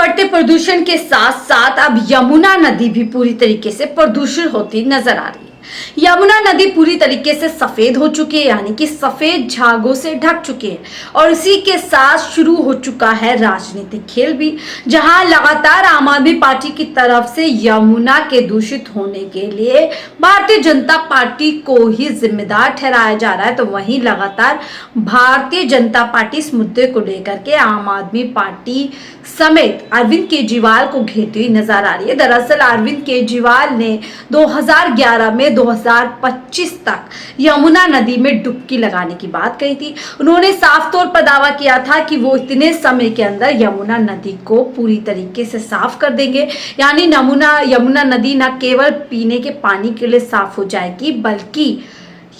बढ़ते प्रदूषण के साथ साथ अब यमुना नदी भी पूरी तरीके से प्रदूषित होती नजर आ रही है। यमुना नदी पूरी तरीके से सफेद हो चुकी है, यानी कि सफेद झागों से ढक चुकी है और इसी के साथ शुरू हो चुका है राजनीतिक खेल भी, जहां लगातार आम आदमी पार्टी की तरफ से यमुना के दूषित होने के लिए भारतीय जनता पार्टी को ही जिम्मेदार ठहराया जा रहा है, तो वहीं लगातार भारतीय जनता पार्टी इस मुद्दे को लेकर के आम आदमी पार्टी समेत अरविंद केजरीवाल को घेरती हुई नजर आ रही है। दरअसल अरविंद केजरीवाल ने 2011 में 2025 तक यमुना नदी में डुबकी लगाने की बात कही थी। उन्होंने साफ तौर पर दावा किया था कि वो इतने समय के अंदर यमुना नदी को पूरी तरीके से साफ कर देंगे, यानी यमुना नदी न केवल पीने के पानी के लिए साफ हो जाएगी बल्कि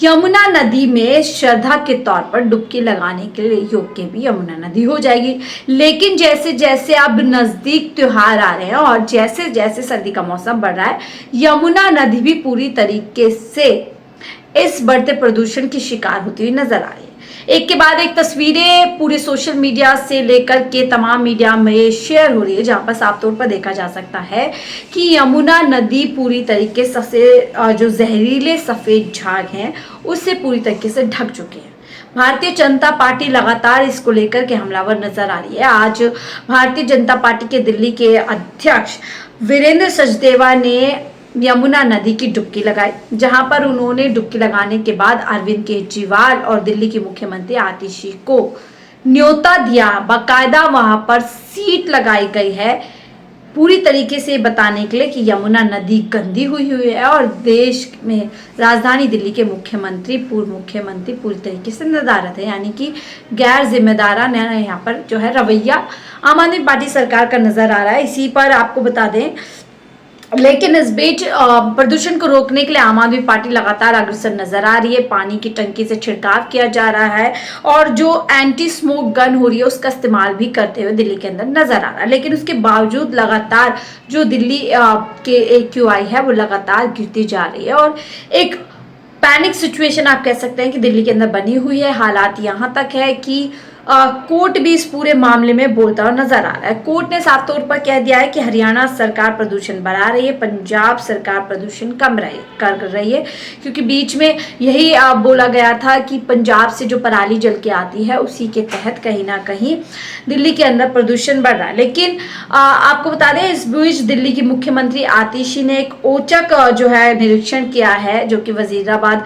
यमुना नदी में श्रद्धा के तौर पर डुबकी लगाने के लिए योग्य भी यमुना नदी हो जाएगी। लेकिन जैसे जैसे अब नजदीक त्योहार आ रहे हैं और जैसे जैसे सर्दी का मौसम बढ़ रहा है, यमुना नदी भी पूरी तरीके से इस बढ़ते प्रदूषण की शिकार होती हुई नजर आ रही है। एक के बाद एक तस्वीरें पूरे सोशल मीडिया से लेकर के तमाम मीडिया में शेयर हो रही है, जहां पर साफ तौर पर देखा जा सकता है कि यमुना नदी पूरी तरीके से जो जहरीले सफेद झाग हैं उससे पूरी तरीके से ढक चुके हैं। भारतीय जनता पार्टी लगातार इसको लेकर के हमलावर नजर आ रही है। आज भारतीय जनता पार्टी के दिल्ली के अध्यक्ष वीरेंद्र सचदेवा ने यमुना नदी की डुबकी लगाई, जहां पर उन्होंने डुबकी लगाने के बाद अरविंद केजरीवाल और दिल्ली की मुख्यमंत्री आतिशी को न्योता दिया। बाकायदा वहां पर सीट लगाई गई है पूरी तरीके से बताने के लिए कि यमुना नदी गंदी हुई है और देश में राजधानी दिल्ली के पूर्व मुख्यमंत्री पूरी तरीके से नदारत है, यानी कि गैर जिम्मेदाराना यहाँ पर जो है रवैया आम आदमी पार्टी सरकार का नजर आ रहा है। इसी पर आपको बता दें, लेकिन इस बीच प्रदूषण को रोकने के लिए आम आदमी पार्टी लगातार अग्रसर नजर आ रही है। पानी की टंकी से छिड़काव किया जा रहा है और जो एंटी स्मोक गन हो रही है उसका इस्तेमाल भी करते हुए दिल्ली के अंदर नजर आ रहा है। लेकिन उसके बावजूद लगातार जो दिल्ली के AQI है वो लगातार गिरती जा रही है और एक पैनिक सिचुएशन आप कह सकते हैं कि दिल्ली के अंदर बनी हुई है। हालात यहाँ तक है कि कोर्ट भी इस पूरे मामले में बोलता हुआ नजर आ रहा है। कोर्ट ने साफ तौर पर कह दिया है कि हरियाणा सरकार प्रदूषण बढ़ा रही है, पंजाब सरकार प्रदूषण कम कर रही है, क्योंकि बीच में यही बोला गया था कि पंजाब से जो पराली जल के आती है उसी के तहत कहीं ना कहीं दिल्ली के अंदर प्रदूषण बढ़ रहा है। लेकिन आपको बता दें, इस बीच दिल्ली की मुख्यमंत्री आतिशी ने एक औचक जो है निरीक्षण किया है, जो कि वजीराबाद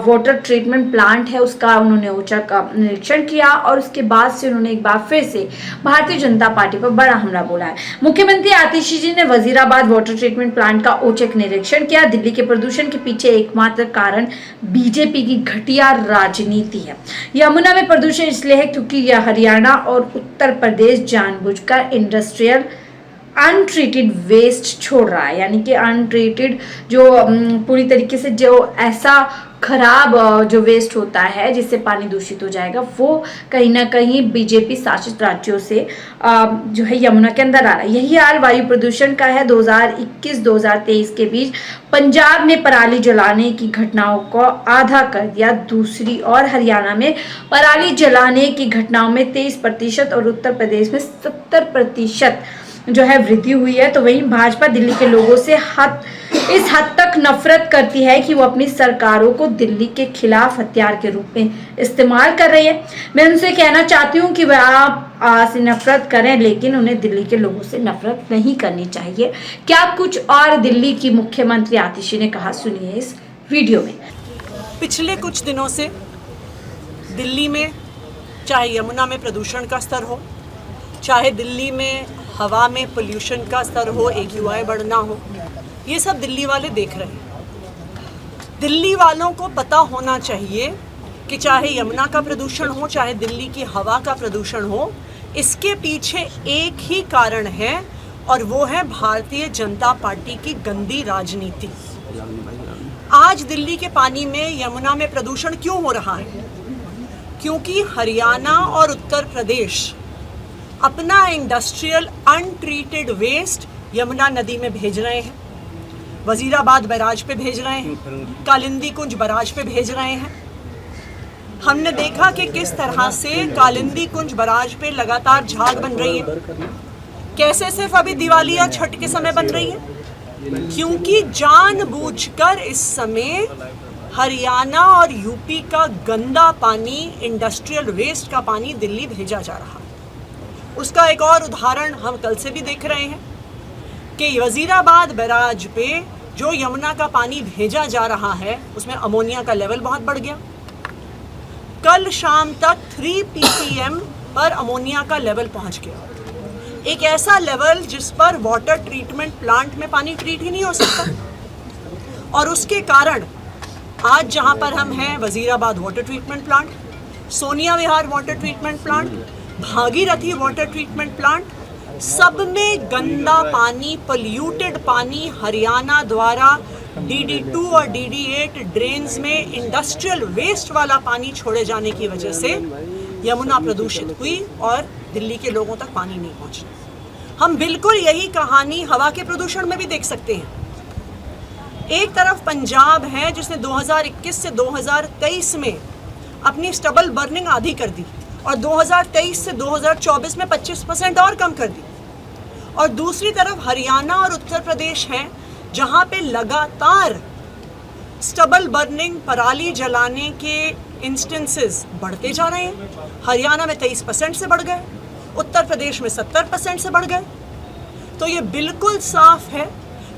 वाटर ट्रीटमेंट प्लांट है उसका उन्होंने औचक निरीक्षण किया और उसके बाद से उन्होंने एक बार फिर से भारतीय जनता पार्टी पर बड़ा हमला बोला है। मुख्यमंत्री आतिशी जी ने वजीराबाद वाटर ट्रीटमेंट प्लांट का औचक निरीक्षण किया। दिल्ली के प्रदूषण के पीछे एकमात्र कारण बीजेपी की घटिया राजनीति है। यमुना में प्रदूषण इसलिए है क्योंकि यह हरियाणा और उत्तर प्रदेश जानबूझकर इंडस्ट्रियल अनट्रीटेड वेस्ट छोड़ रहा है, यानी कि अनट्रीटेड जो पूरी तरीके से जो ऐसा खराब जो वेस्ट होता है जिससे पानी दूषित हो जाएगा, वो कहीं ना कहीं बीजेपी शासित राज्यों से जो है यमुना के अंदर आ रहा है। यही हाल वायु प्रदूषण का है। 2021-2023 के बीच पंजाब ने पराली जलाने की घटनाओं को आधा कर दिया। दूसरी ओर हरियाणा में पराली जलाने की घटनाओं में 23% और उत्तर प्रदेश में 70% जो है वृद्धि हुई है। तो वहीं भाजपा दिल्ली के लोगों से इस हद तक नफरत करती है कि वो अपनी सरकारों को दिल्ली के खिलाफ हथियार के रूप में इस्तेमाल कर रही है। मैं उनसे कहना चाहती हूँ कि वह आप से नफरत करें, लेकिन उन्हें दिल्ली के लोगों से नफरत नहीं करनी चाहिए। क्या कुछ और दिल्ली की मुख्यमंत्री आतिशी ने कहा, सुनिए इस वीडियो में। पिछले कुछ दिनों से दिल्ली में चाहे यमुना में प्रदूषण का स्तर हो, चाहे दिल्ली में हवा में पोल्यूशन का स्तर हो, AQI बढ़ना हो, ये सब दिल्ली वाले देख रहे हैं। दिल्ली वालों को पता होना चाहिए कि चाहे यमुना का प्रदूषण हो, चाहे दिल्ली की हवा का प्रदूषण हो, इसके पीछे एक ही कारण है और वो है भारतीय जनता पार्टी की गंदी राजनीति। आज दिल्ली के पानी में यमुना में प्रदूषण क्यों हो रहा है? क्योंकि हरियाणा और उत्तर प्रदेश अपना इंडस्ट्रियल अनट्रीटेड वेस्ट यमुना नदी में भेज रहे हैं, वजीराबाद बैराज पे भेज रहे हैं, कालिंदी कुंज बैराज पे भेज रहे हैं। हमने देखा कि किस तरह से कालिंदी कुंज बैराज पे लगातार झाग बन रही है। कैसे सिर्फ अभी दिवाली या छठ के समय बन रही है? क्योंकि जानबूझकर इस समय हरियाणा और यूपी का गंदा पानी, इंडस्ट्रियल वेस्ट का पानी दिल्ली भेजा जा रहा है। उसका एक और उदाहरण हम कल से भी देख रहे हैं कि वजीराबाद बैराज पे जो यमुना का पानी भेजा जा रहा है उसमें अमोनिया का लेवल बहुत बढ़ गया। कल शाम तक 3 ppm पर अमोनिया का लेवल पहुंच गया। एक ऐसा लेवल जिस पर वाटर ट्रीटमेंट प्लांट में पानी ट्रीट ही नहीं हो सकता। और उसके कारण आज जहां पर हम हैं, Wazirabad water treatment plant, Sonia Vihar water treatment plant, Bhagirathi water treatment plant, सब में गंदा पानी, पोल्यूटेड पानी हरियाणा द्वारा DD2 और DD8 ड्रेन्स में इंडस्ट्रियल वेस्ट वाला पानी छोड़े जाने की वजह से यमुना प्रदूषित हुई और दिल्ली के लोगों तक पानी नहीं पहुंचा। हम बिल्कुल यही कहानी हवा के प्रदूषण में भी देख सकते हैं। एक तरफ पंजाब है जिसने 2021 से 2023 में अपनी स्टबल बर्निंग आधी कर दी और 2023 से 2024 में 25% और कम कर दी। और दूसरी तरफ हरियाणा और उत्तर प्रदेश हैं जहां पे लगातार स्टबल बर्निंग, पराली जलाने के इंस्टेंसेस बढ़ते जा रहे हैं। हरियाणा में 23% से बढ़ गए, उत्तर प्रदेश में 70% से बढ़ गए। तो ये बिल्कुल साफ है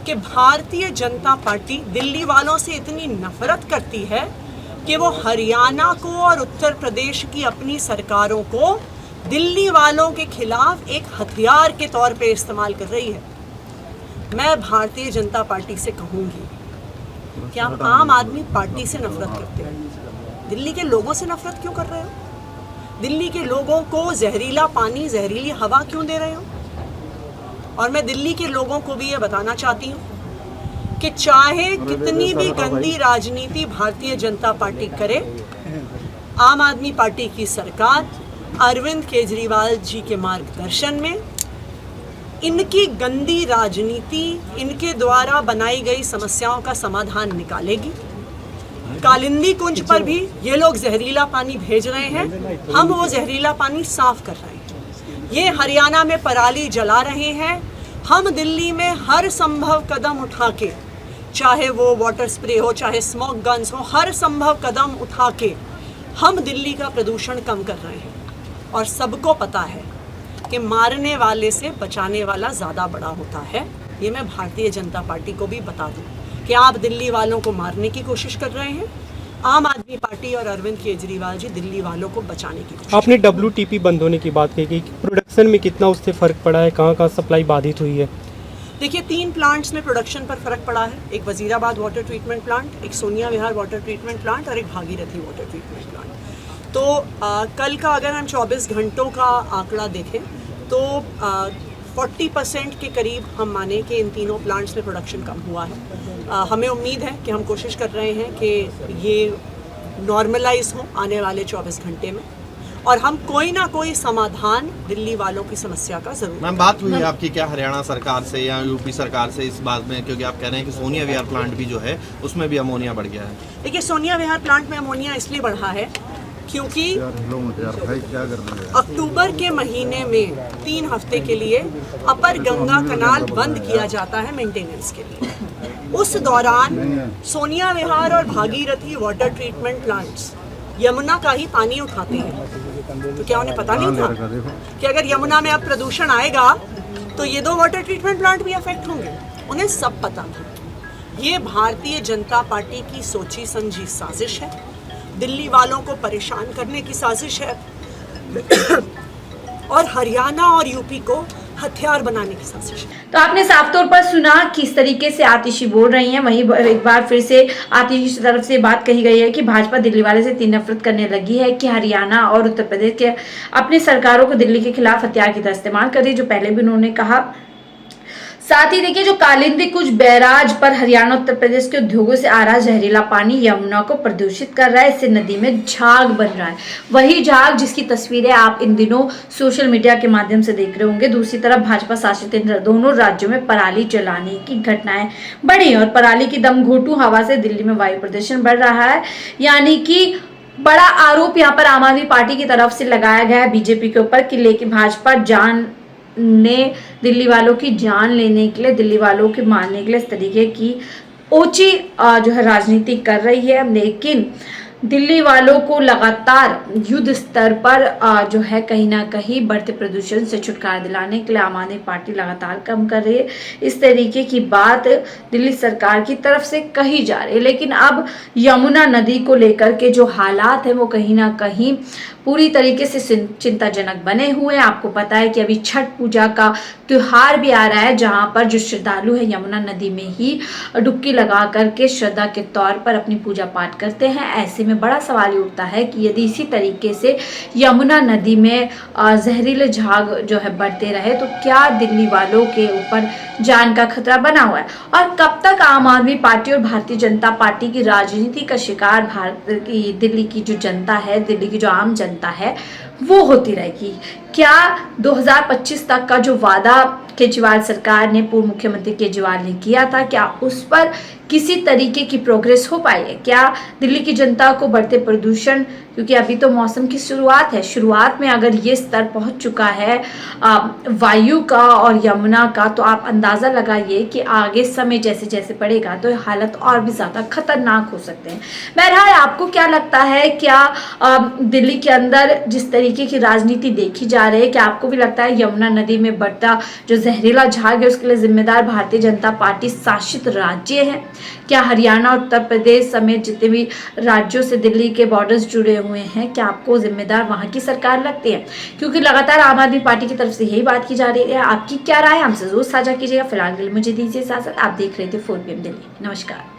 कि भारतीय जनता पार्टी दिल्ली वालों से इतनी नफरत करती है कि वो हरियाणा को और उत्तर प्रदेश की अपनी सरकारों को दिल्ली वालों के खिलाफ एक हथियार के तौर पे इस्तेमाल कर रही है। मैं भारतीय जनता पार्टी से कहूँगी कि आप आम आदमी पार्टी से नफरत करते हो, दिल्ली के लोगों से नफरत क्यों कर रहे हो? दिल्ली के लोगों को जहरीला पानी, जहरीली हवा क्यों दे रहे हो? और मैं दिल्ली के लोगों को भी ये बताना चाहती हूँ कि चाहे कितनी भी गंदी राजनीति भारतीय जनता पार्टी करे, आम आदमी पार्टी की सरकार अरविंद केजरीवाल जी के मार्गदर्शन में इनकी गंदी राजनीति, इनके द्वारा बनाई गई समस्याओं का समाधान निकालेगी। कालिंदी कुंज पर भी ये लोग जहरीला पानी भेज रहे हैं, हम वो जहरीला पानी साफ कर रहे हैं। ये हरियाणा में पराली जला रहे हैं, हम दिल्ली में हर संभव कदम उठा के, चाहे वो वाटर स्प्रे हो, चाहे स्मोक गन्स हो, हर संभव कदम उठा के हम दिल्ली का प्रदूषण कम कर रहे हैं। और सबको पता है कि मारने वाले से बचाने वाला ज़्यादा बड़ा होता है। ये मैं भारतीय जनता पार्टी को भी बता दूं कि आप दिल्ली वालों को मारने की कोशिश कर रहे हैं, आम आदमी पार्टी और अरविंद केजरीवाल जी दिल्ली वालों को बचाने की कोशिश। आपने WTP बंद होने की बात कही कि प्रोडक्शन में कितना उससे फ़र्क पड़ा है, कहाँ कहाँ सप्लाई बाधित हुई है? देखिए, 3 प्लांट्स में प्रोडक्शन पर फ़र्क पड़ा है। एक वजीराबाद वाटर ट्रीटमेंट प्लांट, एक Sonia Vihar water treatment plant और एक भागीरथी वाटर ट्रीटमेंट प्लांट। तो कल का अगर हम 24 घंटों का आंकड़ा देखें तो 40% के करीब हम माने कि इन तीनों प्लांट्स में प्रोडक्शन कम हुआ है। हमें उम्मीद है कि हम कोशिश कर रहे हैं कि ये नॉर्मलाइज हो आने वाले 24 घंटे में और हम कोई ना कोई समाधान दिल्ली वालों की समस्या का जरूर। मैम, बात हुई है आपकी क्या हरियाणा सरकार से या यूपी सरकार से इस बात में, क्योंकि आप कह रहे हैं कि सोनिया विहार प्लांट भी जो है उसमें भी अमोनिया बढ़ गया है? देखिए, सोनिया विहार प्लांट में अमोनिया इसलिए बढ़ा है क्योंकि अक्टूबर के महीने में 3 हफ्ते के लिए अपर गंगा कनाल बंद किया जाता है मेंटेनेंस के लिए। उस दौरान सोनिया विहार और Bhagirathi water treatment plants Yamuna का ही पानी उठाते हैं। तो क्या उन्हें पता नहीं था कि अगर यमुना में अब प्रदूषण आएगा तो ये 2 वाटर ट्रीटमेंट प्लांट भी अफेक्ट होंगे? उन्हें सब पता था। ये भारतीय जनता पार्टी की सोची समझी साजिश है, दिल्ली वालों को परेशान करने की साजिश है और हरियाणा और यूपी को हथियार बनाने की साजिश है। तो आपने साफ तौर पर सुना किस तरीके से आतिशी बोल रही हैं। वहीं एक बार फिर से आतिशी की तरफ से बात कही गई है कि भाजपा दिल्ली वाले से इतनी नफरत करने लगी है कि हरियाणा और उत्तर प्रदेश के अपनी सरकारों को दिल्ली के खिलाफ हथियार की तरह इस्तेमाल कर रही है, जो पहले भी उन्होंने कहा। साथ ही देखिए, जो कालिंदी कुछ बैराज पर हरियाणा उत्तर प्रदेश के उद्योगों से आ रहा जहरीला पानी यमुना को प्रदूषित कर रहा है, इससे नदी में झाग बन रहा है। वही झाग जिसकी तस्वीरें आप इन दिनों सोशल मीडिया के माध्यम से देख रहे होंगे। दूसरी तरफ भाजपा शासित दोनों राज्यों में पराली जलाने की घटनाएं बढ़ी और पराली की दमघोटू हवा से दिल्ली में वायु प्रदूषण बढ़ रहा है। यानी कि बड़ा आरोप यहाँ पर आम आदमी पार्टी की तरफ से लगाया गया है बीजेपी के ऊपर कि लेकिन भाजपा ने दिल्ली वालों की जान लेने के लिए, दिल्ली वालों के मारने के लिए इस तरीके की ऊंची जो है राजनीति कर रही है। लेकिन दिल्ली वालों को लगातार युद्ध स्तर पर जो है कहीं ना कहीं बढ़ते प्रदूषण से छुटकारा दिलाने के लिए आम आदमी पार्टी लगातार कम कर रही है। इस तरीके की बात दिल्ली सरकार की तरफ से कही जा रही है। लेकिन अब यमुना नदी को लेकर के जो हालात है वो कहीं ना कहीं पूरी तरीके से चिंताजनक बने हुए हैं। आपको पता है कि अभी छठ पूजा का त्योहार भी आ रहा है, जहां पर जो श्रद्धालु है यमुना नदी में ही डुबकी लगा करके श्रद्धा के तौर पर अपनी पूजा पाठ करते हैं। ऐसे में बड़ा सवाल उठता है कि यदि इसी तरीके से यमुना नदी में जहरीले झाग जो है बढ़ते रहे तो क्या दिल्ली वालों के ऊपर जान का खतरा बना हुआ है, और कब तक आम आदमी पार्टी और भारतीय जनता पार्टी की राजनीति का शिकार भारत की दिल्ली की जो जनता है, दिल्ली की जो आम जनता है वो होती रहेगी। क्या 2025 तक का जो वादा केजरीवाल सरकार ने, पूर्व मुख्यमंत्री केजरीवाल ने किया था, क्या उस पर किसी तरीके की प्रोग्रेस हो पाई है? क्या दिल्ली की जनता को बढ़ते प्रदूषण, क्योंकि अभी तो मौसम की शुरुआत है, शुरुआत में अगर ये स्तर पहुंच चुका है वायु का और यमुना का, तो आप अंदाजा लगाइए कि आगे समय जैसे जैसे बढ़ेगा तो हालत और भी ज्यादा खतरनाक हो सकते हैं। बहरहाल आपको क्या लगता है, क्या दिल्ली के अंदर जिस तरीके की राजनीति देखी जा रही है, क्या आपको भी लगता है यमुना नदी में बढ़ता जो जहरीला झाग है उसके लिए जिम्मेदार भारतीय जनता पार्टी शासित राज्य है? क्या हरियाणा, उत्तर प्रदेश समेत जितने भी राज्यों से दिल्ली के बॉर्डर्स जुड़े हुए हैं, क्या आपको जिम्मेदार वहां की सरकार लगती है? क्योंकि लगातार आम आदमी पार्टी की तरफ से यही बात की जा रही है। आपकी क्या राय, हमसे जरूर साझा कीजिएगा। फिलहाल के लिए मुझे दीजिए इजाजत। आप देख रहे थे 4 PM दिल्ली। नमस्कार।